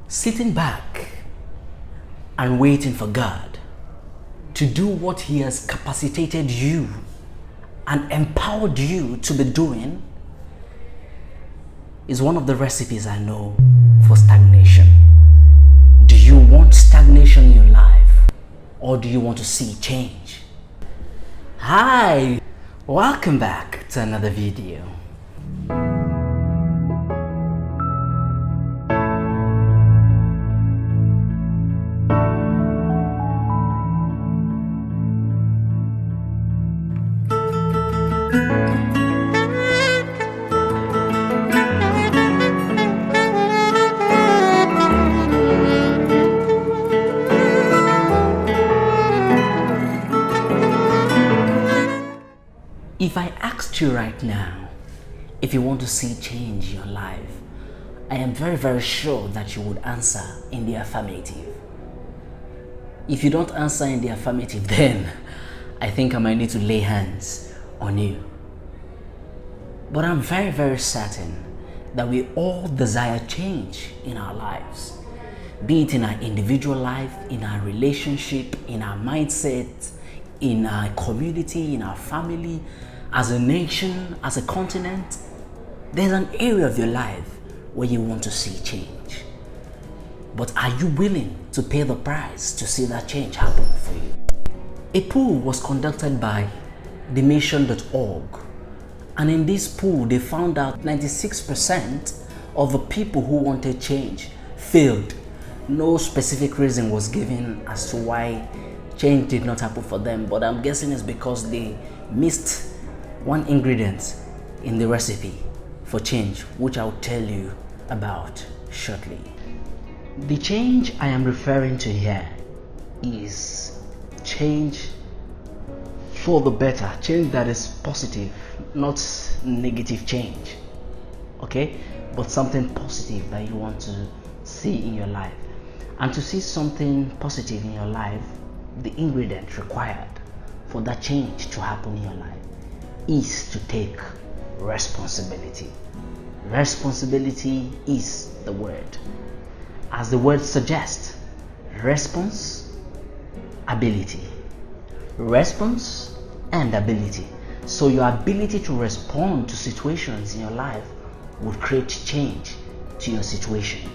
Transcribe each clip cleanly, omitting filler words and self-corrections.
Sitting back and waiting for God to do what He has capacitated you and empowered you to be doing is one of the recipes I know for stagnation. Do you want stagnation in your life, or do you want to see change? Hi, welcome back to another video. If I asked you right now if you want to see change in your life, I am very sure that you would answer in the affirmative. If you don't answer in the affirmative, then I think I might need to lay hands on you. But I'm very certain that we all desire change in our lives, be it in our individual life, in our relationship, in our mindset, in our community, in our family, as a nation, as a continent. There's an area of your life where you want to see change. But are you willing to pay the price to see that change happen for you? A poll was conducted by TheNation.org, and in this poll they found out 96% of the people who wanted change failed. No specific reason was given as to why change did not happen for them, but I'm guessing it's because they missed one ingredient in the recipe for change, which I'll tell you about shortly. The change I am referring to here is change for the better, change that is positive, not negative change, okay? But something positive that you want to see in your life. And to see something positive in your life, the ingredient required for that change to happen in your life is to take responsibility. Responsibility is the word. As the word suggests, response, ability. Response and ability. So your ability to respond to situations in your life would create change to your situation.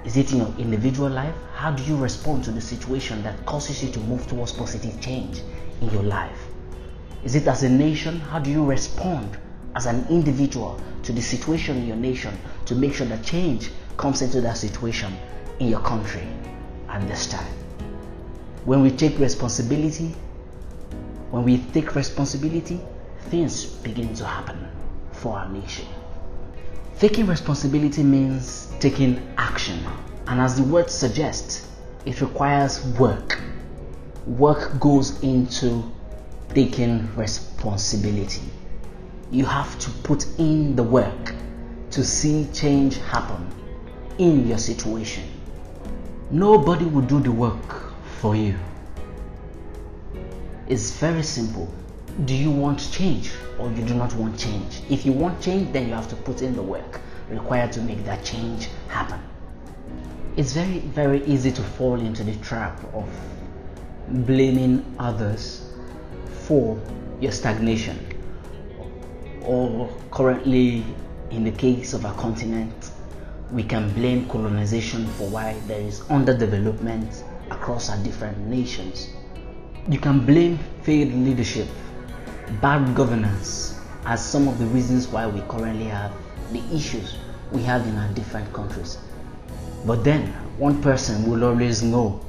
Is it in your individual life? How do you respond to the situation that causes you to move towards positive change in your life? Is it as a nation? How do you respond as an individual to the situation in your nation to make sure that change comes into that situation in your country at this time? When we take responsibility, things begin to happen for our nation. Taking responsibility means taking action, and as the word suggests, it requires work. Work goes into taking responsibility. You have to put in the work to see change happen in your situation. Nobody will do the work for you. It's very simple. Do you want change or you do not want change? If you want change, then you have to put in the work required to make that change happen. It's very easy to fall into the trap of blaming others for your stagnation, or currently in the case of our continent, we can blame colonization for why there is underdevelopment across our different nations. You can blame failed leadership, bad governance as some of the reasons why we currently have the issues we have in our different countries. But then one person will always know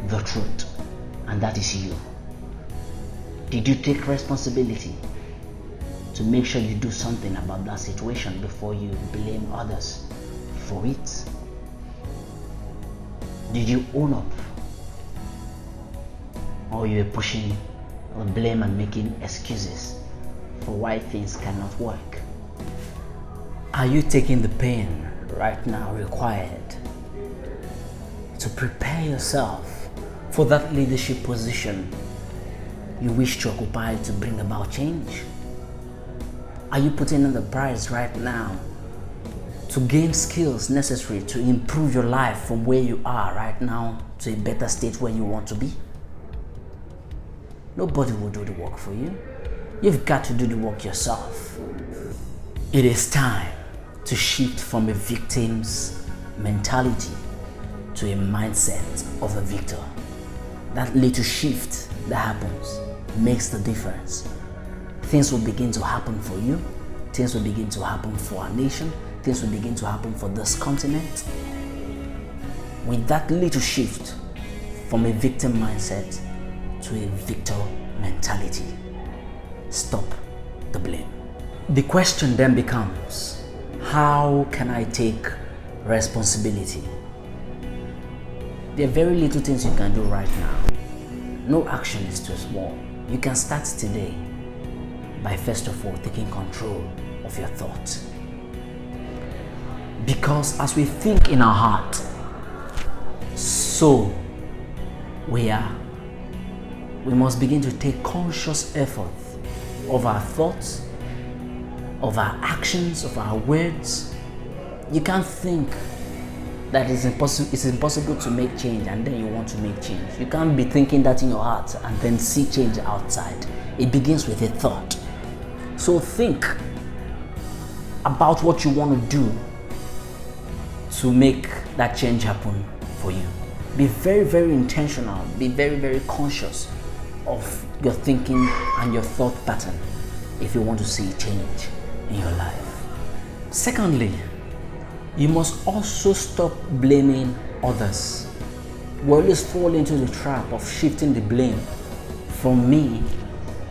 the truth, and that is you. Did you take responsibility to make sure you do something about that situation before you blame others for it? Did you own up? Or you were pushing the blame and making excuses for why things cannot work? Are you taking the pain right now required to prepare yourself for that leadership position you wish to occupy to bring about change? Are you putting in the price right now to gain skills necessary to improve your life from where you are right now to a better state where you want to be? Nobody will do the work for you. You've got to do the work yourself. It is time to shift from a victim's mentality to a mindset of a victor. That little shift that happens makes the difference. Things will begin to happen for you. Things will begin to happen for our nation. Things will begin to happen for this continent. With that little shift from a victim mindset to a victor mentality. Stop the blame. The question then becomes, how can I take responsibility? There are very little things you can do right now. No action is too small. You can start today by first of all taking control of your thoughts. Because as we think in our heart, so we are. We must begin to take conscious effort of our thoughts, of our actions, of our words. You can't think that it's impossible to make change and then you want to make change. You can't be thinking that in your heart and then see change outside. It begins with a thought. So think about what you want to do to make that change happen for you. Be very, very intentional. Be very, very conscious of your thinking and your thought pattern if you want to see change in your life. Secondly, you must also stop blaming others. We always fall into the trap of shifting the blame from me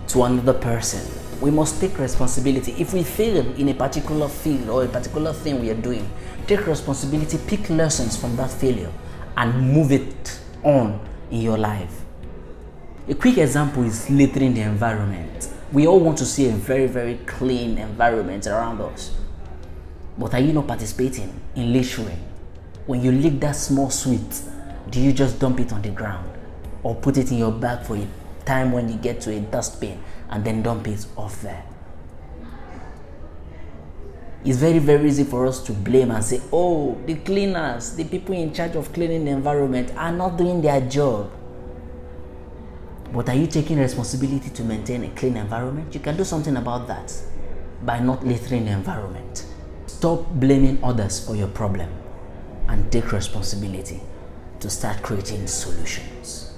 to another person. We must take responsibility. If we fail in a particular field or a particular thing we are doing, take responsibility, pick lessons from that failure and move it on in your life. A quick example is littering the environment. We all want to see a very, very clean environment around us. But are you not participating in littering? When you lick that small sweet, do you just dump it on the ground or put it in your bag for a time when you get to a dustbin and then dump it off there? It's very, very easy for us to blame and say, oh, the cleaners, the people in charge of cleaning the environment are not doing their job. But are you taking responsibility to maintain a clean environment? You can do something about that by not littering the environment. Stop blaming others for your problem and take responsibility to start creating solutions.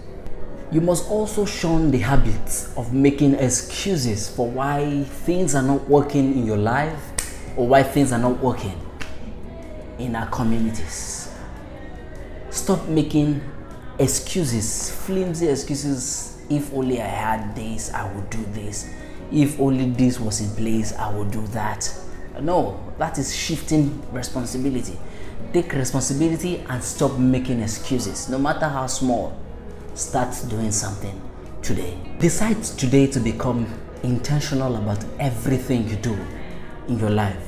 You must also shun the habit of making excuses for why things are not working in your life or why things are not working in our communities. Stop making excuses, flimsy excuses. If only I had this, I would do this. If only this was in place, I would do that. No, that is shifting responsibility. Take responsibility and stop making excuses, no matter how small. Start doing something today. Decide today to become intentional about everything you do in your life.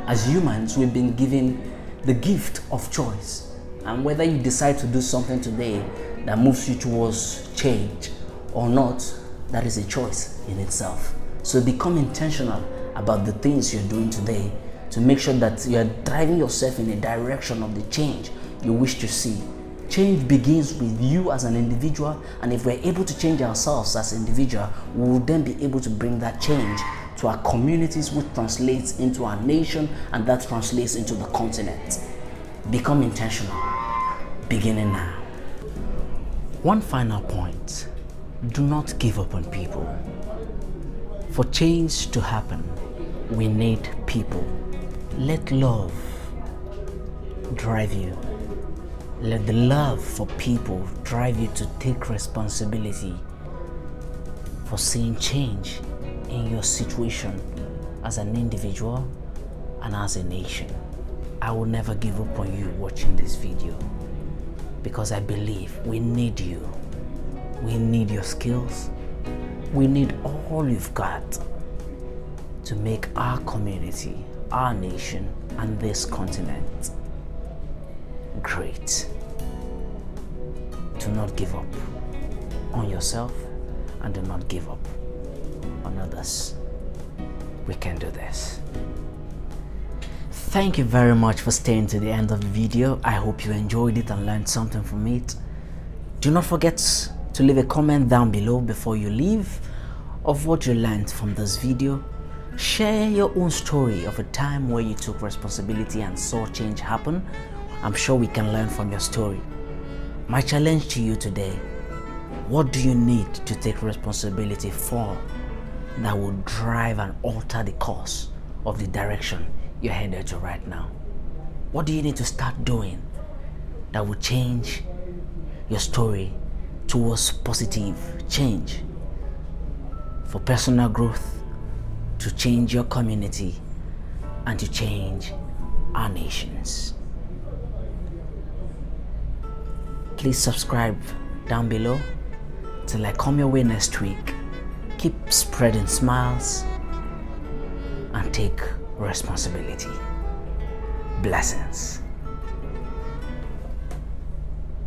As humans, we've been given the gift of choice. And whether you decide to do something today that moves you towards change or not, that is a choice in itself. So become intentional about the things you're doing today to make sure that you're driving yourself in a direction of the change you wish to see. Change begins with you as an individual, and if we're able to change ourselves as individuals, we will then be able to bring that change to our communities, which translates into our nation, and that translates into the continent. Become intentional, beginning now. One final point. Do not give up on people. For change to happen, we need people. Let love drive you. Let the love for people drive you to take responsibility for seeing change in your situation as an individual and as a nation. I will never give up on you watching this video because I believe we need you. We need your skills. We need all you've got to make our community, our nation, and this continent great. Do not give up on yourself and do not give up on others. We can do this. Thank you very much for staying to the end of the video. I hope you enjoyed it and learned something from it. Do not forget to leave a comment down below before you leave of what you learned from this video. Share your own story of a time where you took responsibility and saw change happen. I'm sure we can learn from your story. My challenge to you today: what do you need to take responsibility for that will drive and alter the course of the direction you're headed to right now? What do you need to start doing that will change your story towards positive change, for personal growth, to change your community, and to change our nations? Please subscribe down below. Till I come your way next week, keep spreading smiles and take responsibility. Blessings.